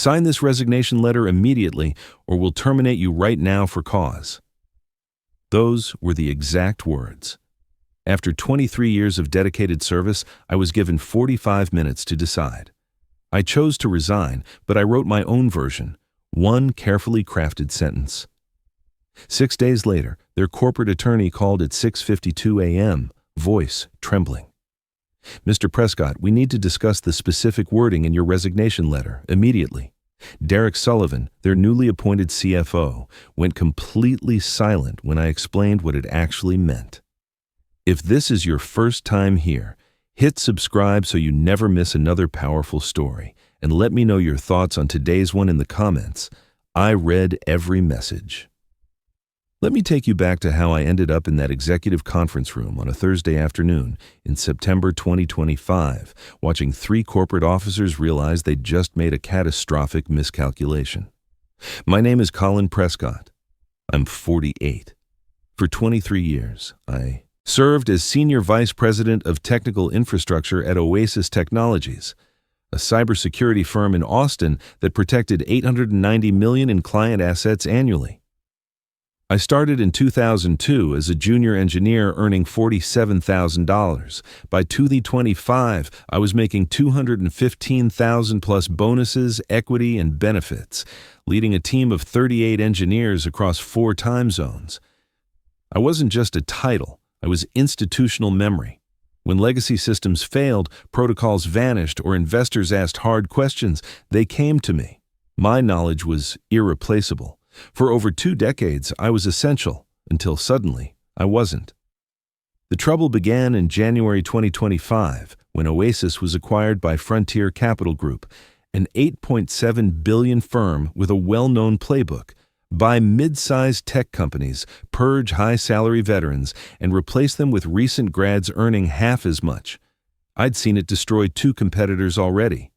Sign this resignation letter immediately or we'll terminate you right now for cause. Those were the exact words. After 23 years of dedicated service, I was given 45 minutes to decide. I chose to resign, but I wrote my own version, one carefully crafted sentence. 6 days later, their corporate attorney called at 6:52 a.m., voice trembling. "Mr. Prescott, we need to discuss the specific wording in your resignation letter immediately." Derek Sullivan, their newly appointed CFO, went completely silent when I explained what it actually meant. If this is your first time here, hit subscribe so you never miss another powerful story, and let me know your thoughts on today's one in the comments. I read every message. Let me take you back to how I ended up in that executive conference room on a Thursday afternoon in September 2025, watching 3 corporate officers realize they'd just made a catastrophic miscalculation. My name is Colin Prescott. I'm 48. For 23 years, I served as Senior Vice President of Technical Infrastructure at Oasis Technologies, a cybersecurity firm in Austin that protected $890 million in client assets annually. I started in 2002 as a junior engineer earning $47,000. By 2025, I was making $215,000 plus bonuses, equity, and benefits, leading a team of 38 engineers across 4 time zones. I wasn't just a title, I was institutional memory. When legacy systems failed, protocols vanished, or investors asked hard questions, they came to me. My knowledge was irreplaceable. For over 2 decades, I was essential, until suddenly, I wasn't. The trouble began in January 2025, when Oasis was acquired by Frontier Capital Group, an $8.7 billion firm with a well-known playbook. Buy mid-sized tech companies, purge high-salary veterans, and replace them with recent grads earning half as much. I'd seen it destroy 2 competitors already.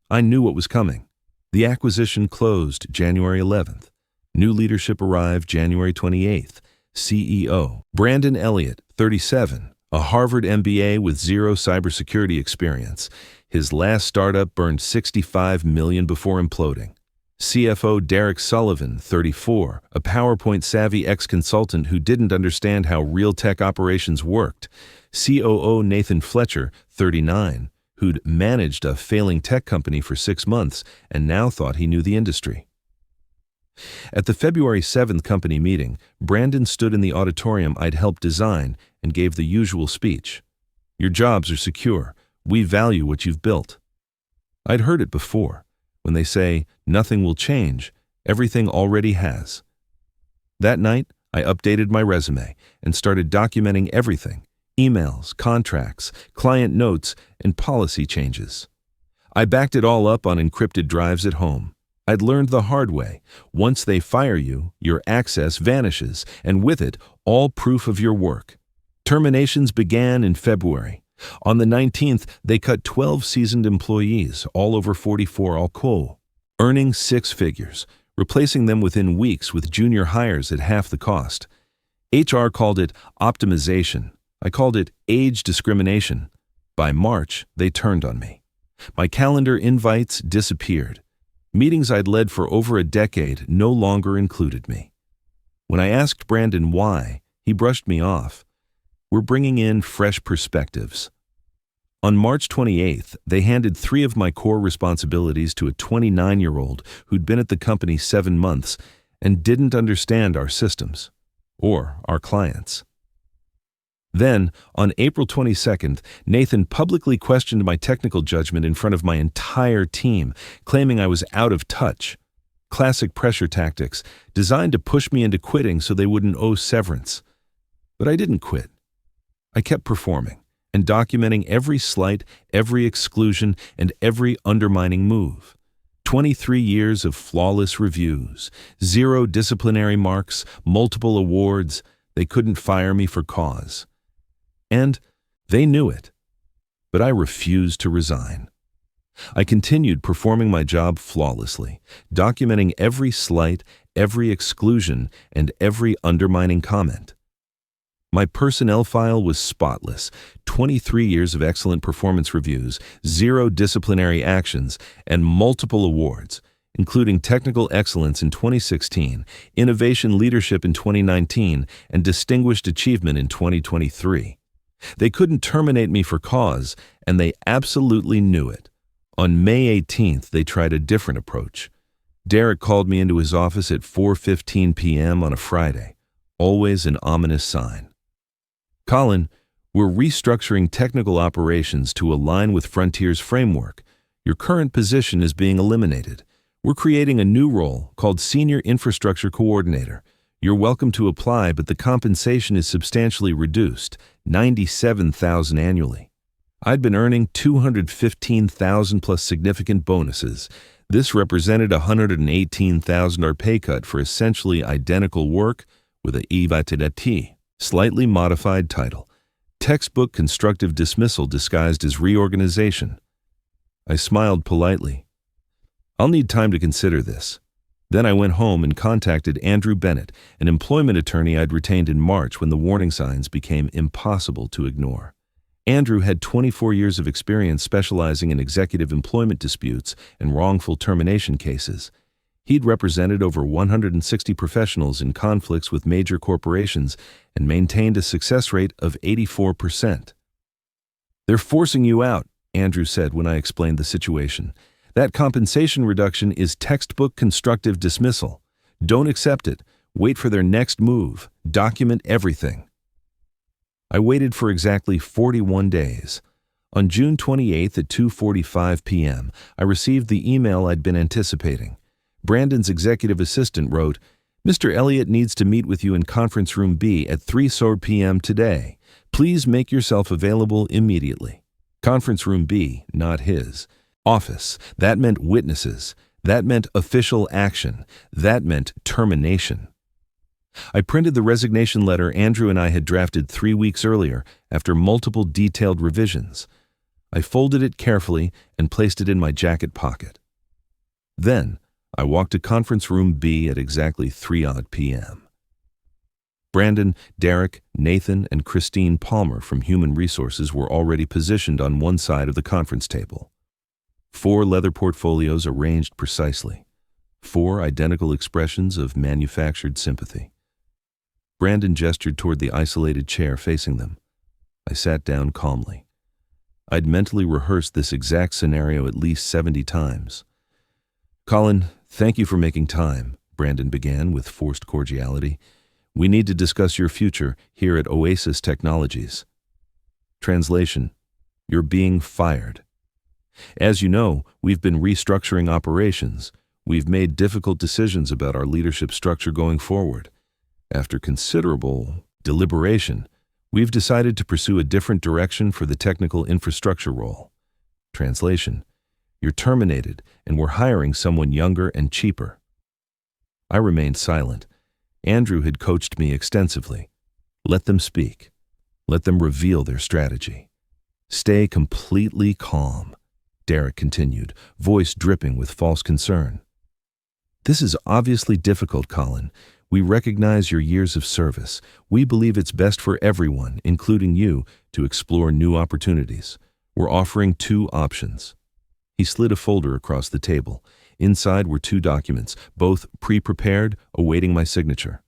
I knew what was coming. The acquisition closed January 11th. New leadership arrived January 28th. CEO Brandon Elliott, 37, a Harvard MBA with 0 cybersecurity experience. His last startup burned $65 million before imploding. CFO Derek Sullivan, 34, a PowerPoint-savvy ex-consultant who didn't understand how real tech operations worked. COO Nathan Fletcher, 39, who'd managed a failing tech company for 6 months and now thought he knew the industry. At the February 7th company meeting, Brandon stood in the auditorium I'd helped design and gave the usual speech. "Your jobs are secure. We value what you've built." I'd heard it before, when they say, "Nothing will change, everything already has." That night, I updated my resume and started documenting everything: emails, contracts, client notes, and policy changes. I backed it all up on encrypted drives at home. I'd learned the hard way. Once they fire you, your access vanishes, and with it, all proof of your work. Terminations began in February. On the 19th, they cut 12 seasoned employees, all over 44 all cool, earning 6 figures, replacing them within weeks with junior hires at half the cost. HR called it optimization. I called it age discrimination. By March, they turned on me. My calendar invites disappeared. Meetings I'd led for over a decade no longer included me. When I asked Brandon why, he brushed me off. "We're bringing in fresh perspectives." On March 28th, they handed 3 of my core responsibilities to a 29-year-old who'd been at the company 7 months and didn't understand our systems or our clients. Then, on April 22nd, Nathan publicly questioned my technical judgment in front of my entire team, claiming I was out of touch. Classic pressure tactics, designed to push me into quitting so they wouldn't owe severance. But I didn't quit. I kept performing and documenting every slight, every exclusion, and every undermining move. 23 years of flawless reviews, 0 disciplinary marks, multiple awards. They couldn't fire me for cause. And they knew it. But I refused to resign. I continued performing my job flawlessly, documenting every slight, every exclusion, and every undermining comment. My personnel file was spotless: 23 years of excellent performance reviews, 0 disciplinary actions, and multiple awards. including technical excellence in 2016, innovation leadership in 2019, and distinguished achievement in 2023. They couldn't terminate me for cause, and they absolutely knew it. On May 18th, they tried a different approach. Derek called me into his office at 4:15 p.m. on a Friday, always an ominous sign. Colin, we're restructuring technical operations to align with Frontier's framework. Your current position is being eliminated. We're creating a new role called Senior Infrastructure Coordinator. You're welcome to apply, but the compensation is substantially reduced, $97,000 annually. I'd been earning $215,000 plus significant bonuses. This represented a $118,000 pay cut for essentially identical work with a imitation, slightly modified title. Textbook constructive dismissal disguised as reorganization. I smiled politely. I'll need time to consider this. Then I went home and contacted Andrew Bennett, an employment attorney I'd retained in March when the warning signs became impossible to ignore. Andrew had 24 years of experience specializing in executive employment disputes and wrongful termination cases. He'd represented over 160 professionals in conflicts with major corporations and maintained a success rate of 84%. "They're forcing you out," Andrew said when I explained the situation. "That compensation reduction is textbook constructive dismissal. Don't accept it. Wait for their next move. Document everything." I waited for exactly 41 days. On June 28th at 2:45 p.m., I received the email I'd been anticipating. Brandon's executive assistant wrote, "Mr. Elliott needs to meet with you in conference room B at 3 p.m. today. Please make yourself available immediately." Conference room B, not his. Office. That meant witnesses. That meant official action. That meant termination. I printed the resignation letter Andrew and I had drafted 3 weeks earlier after multiple detailed revisions. I folded it carefully and placed it in my jacket pocket. Then, I walked to conference room B at exactly 3 p.m. Brandon, Derek, Nathan, and Christine Palmer from Human Resources were already positioned on one side of the conference table. 4 leather portfolios arranged precisely. 4 identical expressions of manufactured sympathy. Brandon gestured toward the isolated chair facing them. I sat down calmly. I'd mentally rehearsed this exact scenario at least 70 times. "Colin, thank you for making time," Brandon began with forced cordiality. "We need to discuss your future here at Oasis Technologies." Translation: You're being fired. As you know, we've been restructuring operations. We've made difficult decisions about our leadership structure going forward. After considerable deliberation, we've decided to pursue a different direction for the technical infrastructure role. Translation: You're terminated, and we're hiring someone younger and cheaper. I remained silent. Andrew had coached me extensively. Let them speak. Let them reveal their strategy. Stay completely calm, Derek continued, voice dripping with false concern. This is obviously difficult, Colin. We recognize your years of service. We believe it's best for everyone, including you, to explore new opportunities. We're offering 2 options. He slid a folder across the table. Inside were 2 documents, both pre-prepared, awaiting my signature.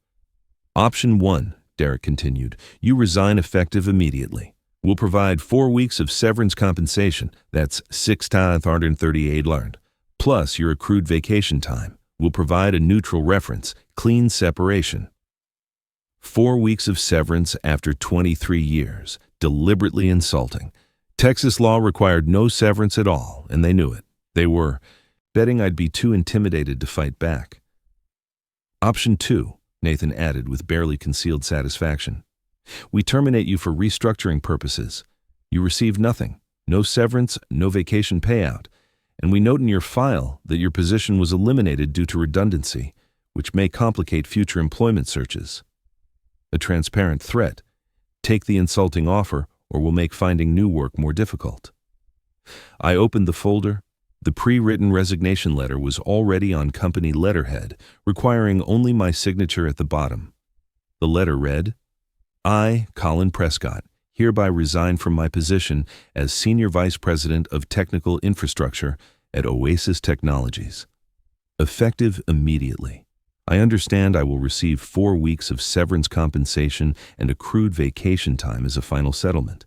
Option 1, Derek continued, you resign effective immediately. We'll provide 4 weeks of severance compensation, that's $6,338, plus your accrued vacation time. We'll provide a neutral reference, clean separation. 4 weeks of severance after 23 years, deliberately insulting. Texas law required no severance at all, and they knew it. They were betting I'd be too intimidated to fight back. Option 2, Nathan added with barely concealed satisfaction. We terminate you for restructuring purposes. You receive nothing, no severance, no vacation payout, and we note in your file that your position was eliminated due to redundancy, which may complicate future employment searches. A transparent threat. Take the insulting offer, or we'll make finding new work more difficult. I opened the folder. The pre-written resignation letter was already on company letterhead, requiring only my signature at the bottom. The letter read, I, Colin Prescott, hereby resign from my position as Senior Vice President of Technical Infrastructure at Oasis Technologies. Effective immediately. I understand I will receive 4 weeks of severance compensation and accrued vacation time as a final settlement.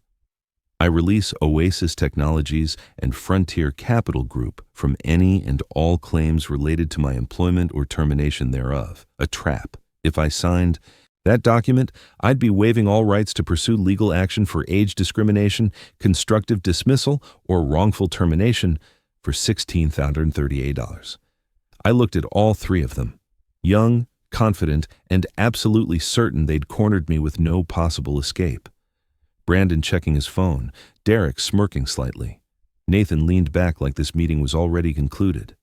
I release Oasis Technologies and Frontier Capital Group from any and all claims related to my employment or termination thereof. A trap. If I signed that document, I'd be waiving all rights to pursue legal action for age discrimination, constructive dismissal, or wrongful termination for $1,638. I looked at all three of them. Young, confident, and absolutely certain they'd cornered me with no possible escape. Brandon checking his phone, Derek smirking slightly. Nathan leaned back like this meeting was already concluded.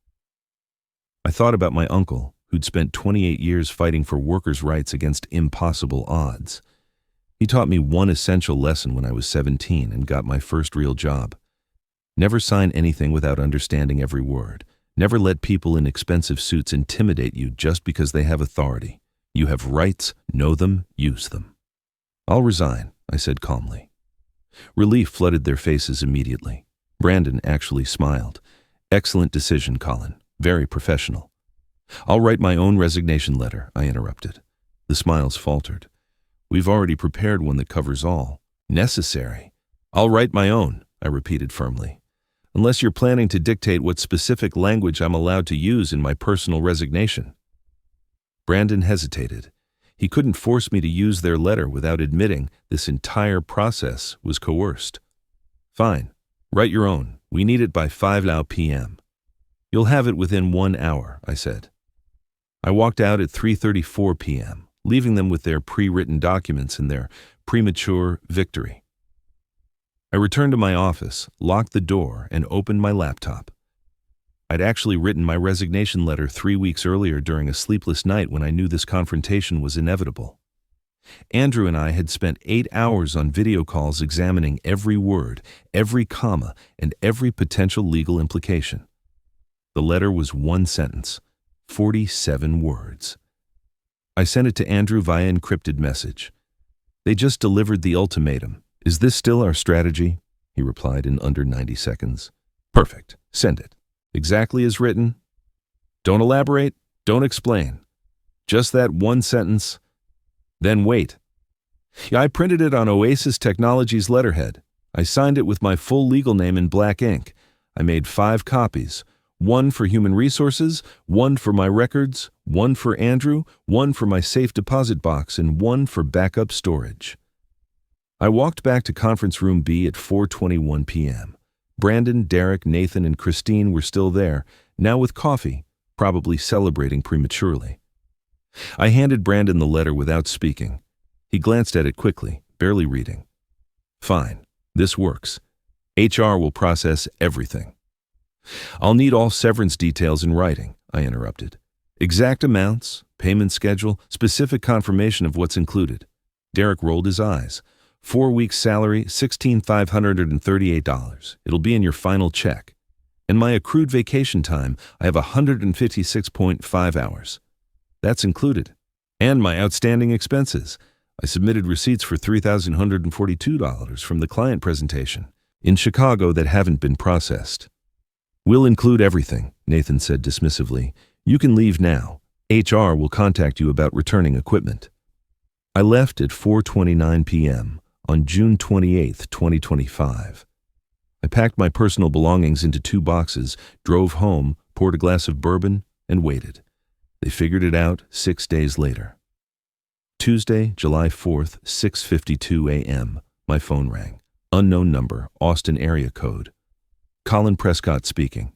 I thought about my uncle, who'd spent 28 years fighting for workers' rights against impossible odds. He taught me one essential lesson when I was 17 and got my first real job. Never sign anything without understanding every word. Never let people in expensive suits intimidate you just because they have authority. You have rights, know them, use them. I'll resign, I said calmly. Relief flooded their faces immediately. Brandon actually smiled. Excellent decision, Colin. Very professional. I'll write my own resignation letter, I interrupted. The smiles faltered. We've already prepared one that covers all. Necessary. I'll write my own, I repeated firmly. Unless you're planning to dictate what specific language I'm allowed to use in my personal resignation. Brandon hesitated. He couldn't force me to use their letter without admitting this entire process was coerced. Fine. Write your own. We need it by 5 p.m. You'll have it within 1 hour, I said. I walked out at 3:34 p.m., leaving them with their pre-written documents and their premature victory. I returned to my office, locked the door, and opened my laptop. I'd actually written my resignation letter 3 weeks earlier during a sleepless night when I knew this confrontation was inevitable. Andrew and I had spent 8 hours on video calls examining every word, every comma, and every potential legal implication. The letter was one sentence, 47 words. I sent it to Andrew via encrypted message. They just delivered the ultimatum. Is this still our strategy? He replied in under 90 seconds. Perfect. Send it. Exactly as written. Don't elaborate. Don't explain. Just that one sentence. Then wait. I printed it on Oasis Technologies letterhead. I signed it with my full legal name in black ink. I made 5 copies. 1 for human resources, 1 for my records, 1 for Andrew, 1 for my safe deposit box, and 1 for backup storage. I walked back to conference room B at 4:21 p.m. Brandon, Derek, Nathan, and Christine were still there, now with coffee, probably celebrating prematurely. I handed Brandon the letter without speaking. He glanced at it quickly, barely reading. Fine, this works. HR will process everything. I'll need all severance details in writing, I interrupted. Exact amounts, payment schedule, specific confirmation of what's included. Derek rolled his eyes. 4 weeks' salary, $16,538. It'll be in your final check. And my accrued vacation time, I have 156.5 hours. That's included. And my outstanding expenses. I submitted receipts for $3,142 from the client presentation in Chicago that haven't been processed. We'll include everything, Nathan said dismissively. You can leave now. HR will contact you about returning equipment. I left at 4:29 p.m. on June 28, 2025. I packed my personal belongings into 2 boxes, drove home, poured a glass of bourbon, and waited. They figured it out 6 days later. Tuesday, July 4th, 6:52 a.m. My phone rang. Unknown number, Austin area code. Colin Prescott speaking.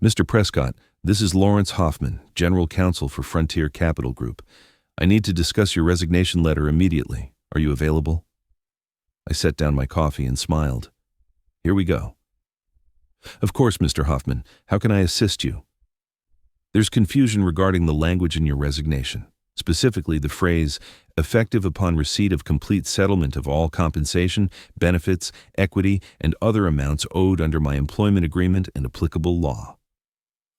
Mr. Prescott, this is Lawrence Hoffman, General Counsel for Frontier Capital Group. I need to discuss your resignation letter immediately. Are you available? I set down my coffee and smiled. Here we go. Of course, Mr. Hoffman. How can I assist you? There's confusion regarding the language in your resignation, specifically the phrase, effective upon receipt of complete settlement of all compensation, benefits, equity, and other amounts owed under my employment agreement and applicable law.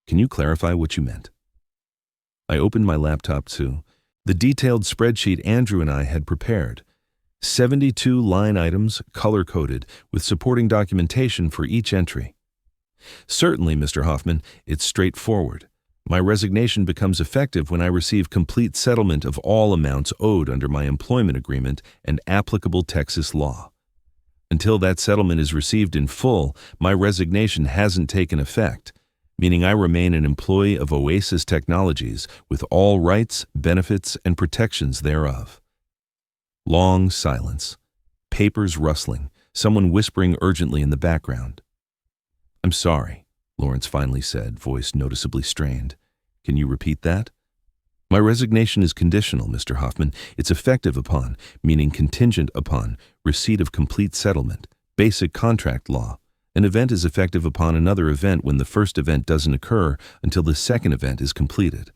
Can you clarify what you meant? I opened my laptop to the detailed spreadsheet Andrew and I had prepared. 72 line items, color-coded, with supporting documentation for each entry. Certainly, Mr. Hoffman, it's straightforward. My resignation becomes effective when I receive complete settlement of all amounts owed under my employment agreement and applicable Texas law. Until that settlement is received in full, my resignation hasn't taken effect, meaning I remain an employee of Oasis Technologies with all rights, benefits, and protections thereof. Long silence. Papers rustling. Someone whispering urgently in the background. "I'm sorry," Lawrence finally said, voice noticeably strained. "Can you repeat that?" "My resignation is conditional, Mr. Hoffman. It's effective upon, meaning contingent upon, receipt of complete settlement. Basic contract law. An event is effective upon another event when the first event doesn't occur until the second event is completed.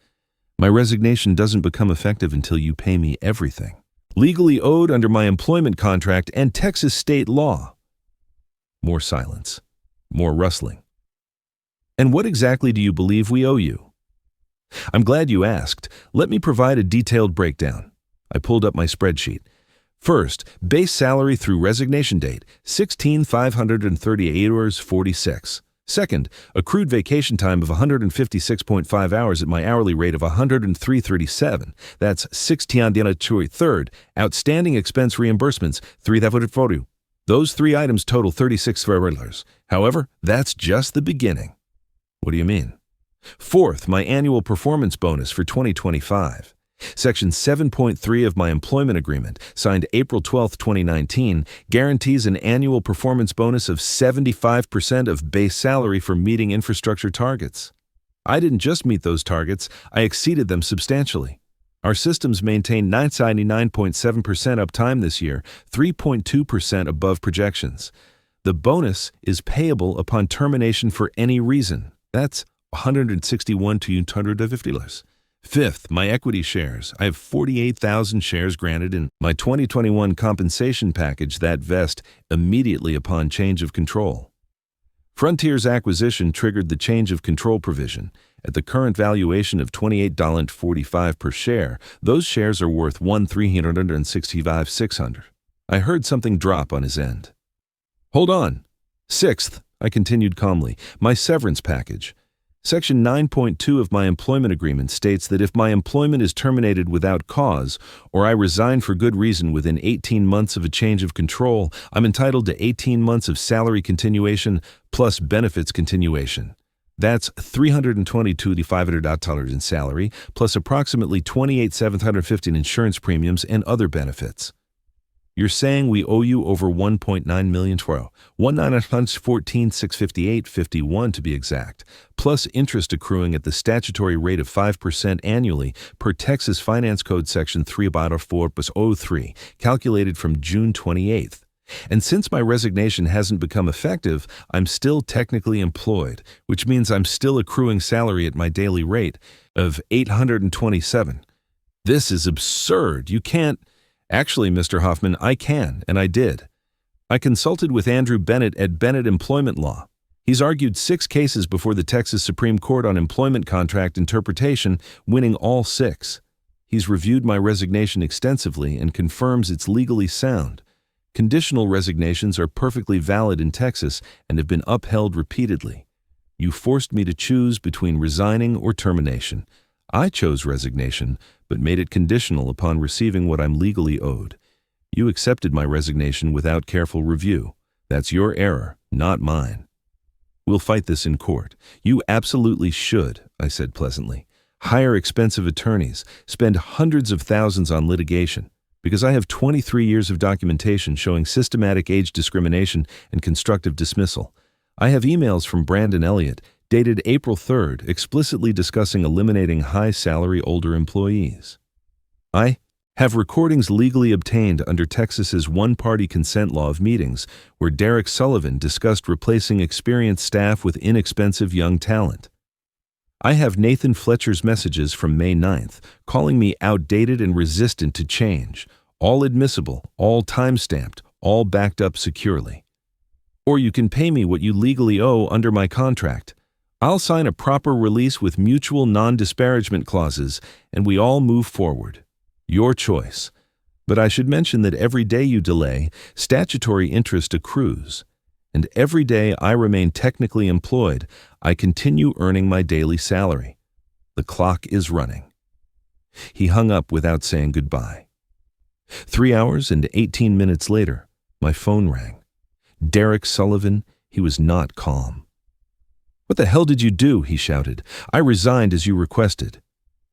My resignation doesn't become effective until you pay me everything legally owed under my employment contract and Texas state law." More silence. More rustling. "And what exactly do you believe we owe you?" "I'm glad you asked. Let me provide a detailed breakdown." I pulled up my spreadsheet. First, base salary through resignation date, 16,538 hours 46. Second, accrued vacation time of 156.5 hours at my hourly rate of 103.37. That's 16. Third, outstanding expense reimbursements, 3,040. Those three items total $36. However, that's just the beginning. What do you mean? Fourth, my annual performance bonus for 2025. Section 7.3 of my employment agreement, signed April 12, 2019, guarantees an annual performance bonus of 75% of base salary for meeting infrastructure targets. I didn't just meet those targets, I exceeded them substantially. Our systems maintained 99.7% uptime this year, 3.2% above projections. The bonus is payable upon termination for any reason. That's $161 to $250. Fifth, my equity shares. I have 48,000 shares granted in my 2021 compensation package that vest immediately upon change of control. Frontier's acquisition triggered the change of control provision. At the current valuation of $28.45 per share, those shares are worth $1,365,600. I heard something drop on his end. "Hold on." Sixth, I continued calmly, my severance package. Section 9.2 of my employment agreement states that if my employment is terminated without cause, or I resign for good reason within 18 months of a change of control, I'm entitled to 18 months of salary continuation plus benefits continuation. That's $322,500 in salary, plus approximately $28,750 in insurance premiums and other benefits. You're saying we owe you over $1.9 million, $1,914,658.51 to be exact, plus interest accruing at the statutory rate of 5% annually per Texas Finance Code Section 3/4-03, calculated from June 28th. And since my resignation hasn't become effective, I'm still technically employed, which means I'm still accruing salary at my daily rate of $827. This is absurd. You can't. Actually, Mr. Hoffman, I can, and I did. I consulted with Andrew Bennett at Bennett Employment Law. He's argued 6 cases before the Texas Supreme Court on employment contract interpretation, winning all 6. He's reviewed my resignation extensively and confirms it's legally sound. Conditional resignations are perfectly valid in Texas and have been upheld repeatedly. You forced me to choose between resigning or termination. I chose resignation, but made it conditional upon receiving what I'm legally owed. You accepted my resignation without careful review. That's your error, not mine. We'll fight this in court. You absolutely should, I said pleasantly. Hire expensive attorneys, spend hundreds of thousands on litigation, because I have 23 years of documentation showing systematic age discrimination and constructive dismissal. I have emails from Brandon Elliott, dated April 3rd, explicitly discussing eliminating high-salary older employees. I have recordings legally obtained under Texas's one-party consent law of meetings where Derek Sullivan discussed replacing experienced staff with inexpensive young talent. I have Nathan Fletcher's messages from May 9th, calling me outdated and resistant to change, all admissible, all time-stamped, all backed up securely. Or you can pay me what you legally owe under my contract. I'll sign a proper release with mutual non-disparagement clauses, and we all move forward. Your choice. But I should mention that every day you delay, statutory interest accrues. And every day I remain technically employed, I continue earning my daily salary. The clock is running." He hung up without saying goodbye. 3 hours and 18 minutes later, my phone rang. Derek Sullivan, he was not calm. "What the hell did you do?" he shouted. "I resigned as you requested."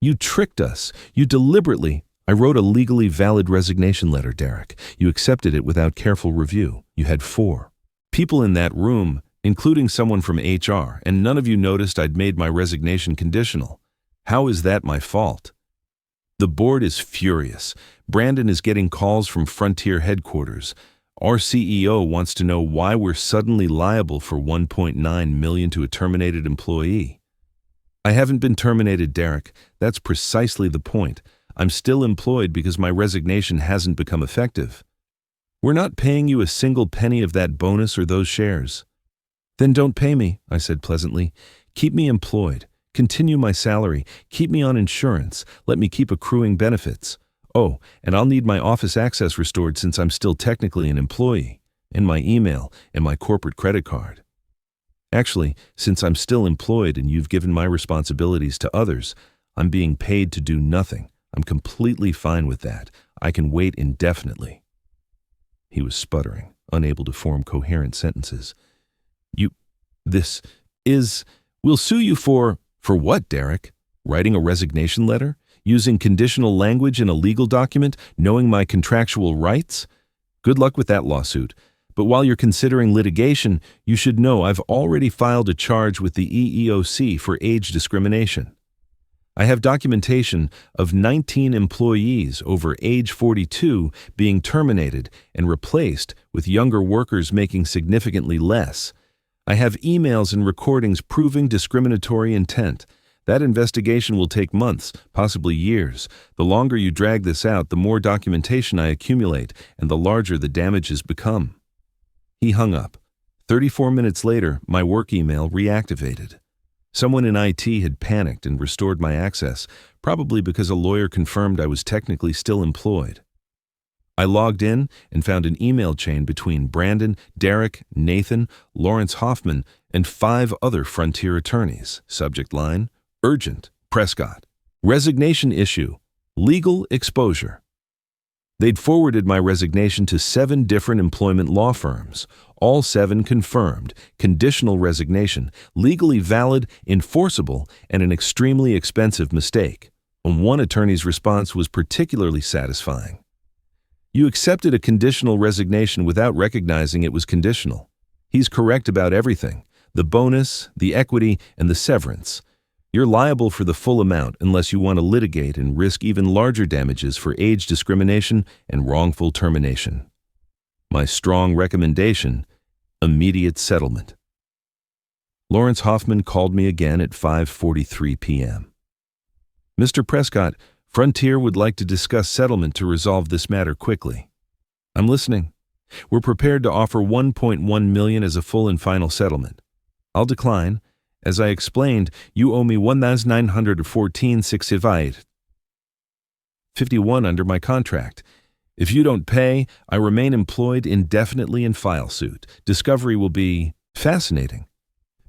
"You tricked us. You deliberately—" "I wrote a legally valid resignation letter, Derek. You accepted it without careful review. You had 4 people in that room, including someone from HR, and none of you noticed I'd made my resignation conditional. How is that my fault?" The board is furious. Brandon is getting calls from Frontier headquarters. Our CEO wants to know why we're suddenly liable for $1.9 million to a terminated employee. "I haven't been terminated, Derek. That's precisely the point. I'm still employed because my resignation hasn't become effective. We're not paying you a single penny of that bonus or those shares." "Then don't pay me," I said pleasantly. "Keep me employed. Continue my salary. Keep me on insurance. Let me keep accruing benefits. Oh, and I'll need my office access restored since I'm still technically an employee, and my email and my corporate credit card. Actually, since I'm still employed and you've given my responsibilities to others, I'm being paid to do nothing. I'm completely fine with that. I can wait indefinitely." He was sputtering, unable to form coherent sentences. We'll sue you for..." "For what, Derek? Writing a resignation letter? Using conditional language in a legal document? Knowing my contractual rights? Good luck with that lawsuit. But while you're considering litigation, you should know I've already filed a charge with the EEOC for age discrimination. I have documentation of 19 employees over age 42 being terminated and replaced with younger workers making significantly less. I have emails and recordings proving discriminatory intent. That investigation will take months, possibly years. The longer you drag this out, the more documentation I accumulate, and the larger the damages become." He hung up. 34 minutes later, my work email reactivated. Someone in IT had panicked and restored my access, probably because a lawyer confirmed I was technically still employed. I logged in and found an email chain between Brandon, Derek, Nathan, Lawrence Hoffman, and 5 other Frontier attorneys. Subject line: Urgent, Prescott. Resignation issue. Legal exposure. They'd forwarded my resignation to 7 different employment law firms. All 7 confirmed conditional resignation, legally valid, enforceable, and an extremely expensive mistake. And one attorney's response was particularly satisfying. "You accepted a conditional resignation without recognizing it was conditional. He's correct about everything: the bonus, the equity, and the severance. You're liable for the full amount unless you want to litigate and risk even larger damages for age discrimination and wrongful termination. My strong recommendation: immediate settlement." Lawrence Hoffman called me again at 5:43 p.m. "Mr. Prescott, Frontier would like to discuss settlement to resolve this matter quickly." "I'm listening." "We're prepared to offer $1.1 million as a full and final settlement." "I'll decline. As I explained, you owe me $1,914.51 under my contract. If you don't pay, I remain employed indefinitely and file suit. Discovery will be fascinating."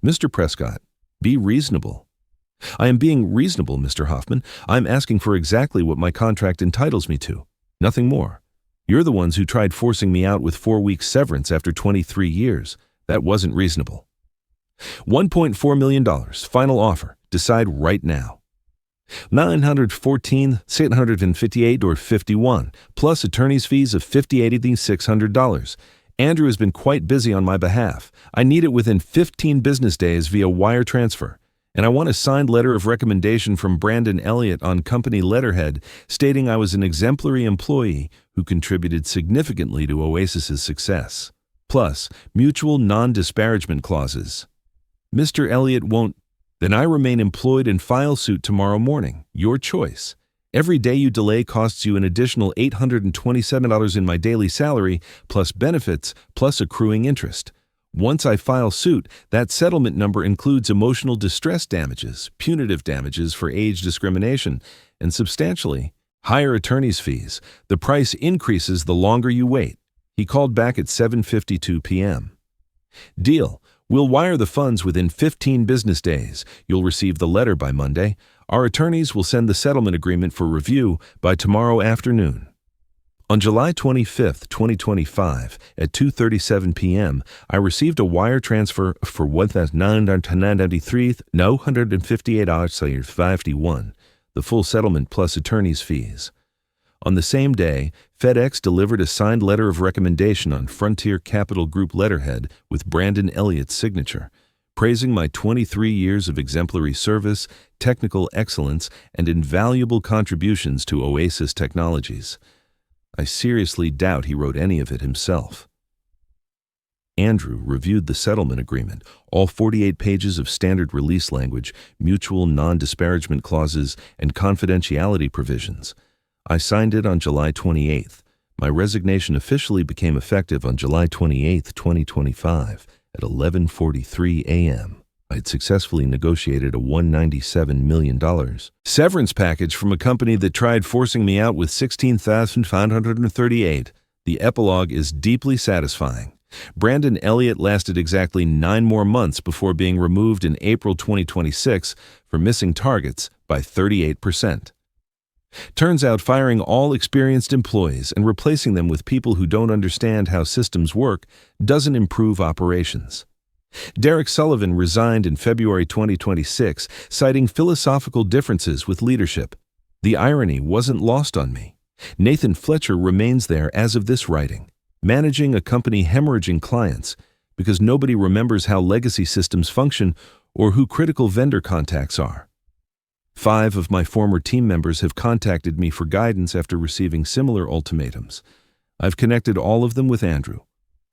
"Mr. Prescott, be reasonable." "I am being reasonable, Mr. Hoffman. I'm asking for exactly what my contract entitles me to. Nothing more. You're the ones who tried forcing me out with 4 weeks severance after 23 years. That wasn't reasonable." $1.4 million, final offer. Decide right now. $914,658.51, plus attorney's fees of $58,600. Andrew has been quite busy on my behalf. I need it within 15 business days via wire transfer. And I want a signed letter of recommendation from Brandon Elliott on company letterhead stating I was an exemplary employee who contributed significantly to Oasis's success. Plus, mutual non-disparagement clauses. Mr. Elliott won't. Then I remain employed and file suit tomorrow morning. Your choice. Every day you delay costs you an additional $827 in my daily salary, plus benefits, plus accruing interest. Once I file suit, that settlement number includes emotional distress damages, punitive damages for age discrimination, and substantially higher attorney's fees. The price increases the longer you wait. He called back at 7:52 p.m. Deal. We'll wire the funds within 15 business days. You'll receive the letter by Monday. Our attorneys will send the settlement agreement for review by tomorrow afternoon. On July 25, 2025, at 2:37 p.m., I received a wire transfer for $1,958.51, the full settlement plus attorney's fees. On the same day, FedEx delivered a signed letter of recommendation on Frontier Capital Group letterhead with Brandon Elliott's signature, praising my 23 years of exemplary service, technical excellence, and invaluable contributions to Oasis Technologies. I seriously doubt he wrote any of it himself. Andrew reviewed the settlement agreement, all 48 pages of standard release language, mutual non-disparagement clauses, and confidentiality provisions. I signed it on July 28th. My resignation officially became effective on July 28, 2025, at 11:43 a.m. I had successfully negotiated a $197 million severance package from a company that tried forcing me out with $16,538. The epilogue is deeply satisfying. Brandon Elliott lasted exactly 9 more months before being removed in April 2026 for missing targets by 38%. Turns out firing all experienced employees and replacing them with people who don't understand how systems work doesn't improve operations. Derek Sullivan resigned in February 2026, citing philosophical differences with leadership. The irony wasn't lost on me. Nathan Fletcher remains there as of this writing, managing a company hemorrhaging clients because nobody remembers how legacy systems function or who critical vendor contacts are. 5 of my former team members have contacted me for guidance after receiving similar ultimatums. I've connected all of them with Andrew.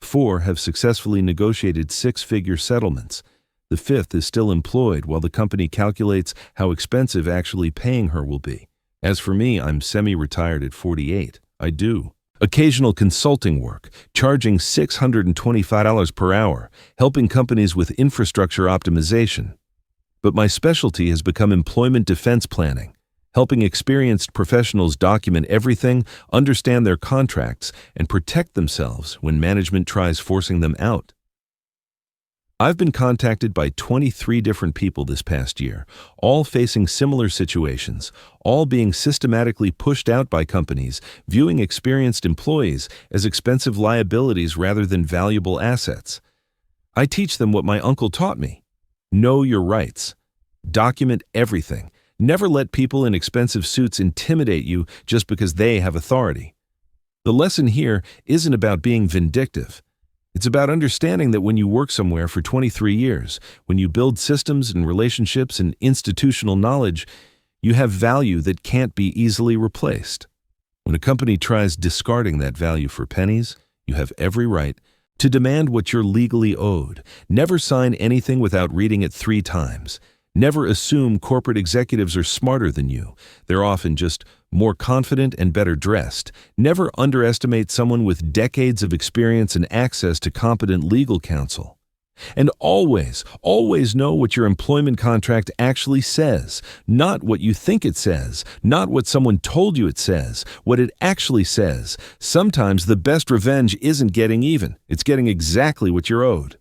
4 have successfully negotiated 6-figure settlements. The 5th is still employed while the company calculates how expensive actually paying her will be. As for me, I'm semi-retired at 48. I do occasional consulting work, charging $625 per hour, helping companies with infrastructure optimization. But my specialty has become employment defense planning, helping experienced professionals document everything, understand their contracts, and protect themselves when management tries forcing them out. I've been contacted by 23 different people this past year, all facing similar situations, all being systematically pushed out by companies, viewing experienced employees as expensive liabilities rather than valuable assets. I teach them what my uncle taught me. Know your rights. Document everything. Never let people in expensive suits intimidate you just because they have authority. The lesson here isn't about being vindictive. It's about understanding that when you work somewhere for 23 years, when you build systems and relationships and institutional knowledge, you have value that can't be easily replaced. When a company tries discarding that value for pennies, you have every right to demand what you're legally owed. Never sign anything without reading it 3 times. Never assume corporate executives are smarter than you. They're often just more confident and better dressed. Never underestimate someone with decades of experience and access to competent legal counsel. And always know what your employment contract actually says, not what you think it says, not what someone told you it says, what it actually says. Sometimes the best revenge isn't getting even, it's getting exactly what you're owed.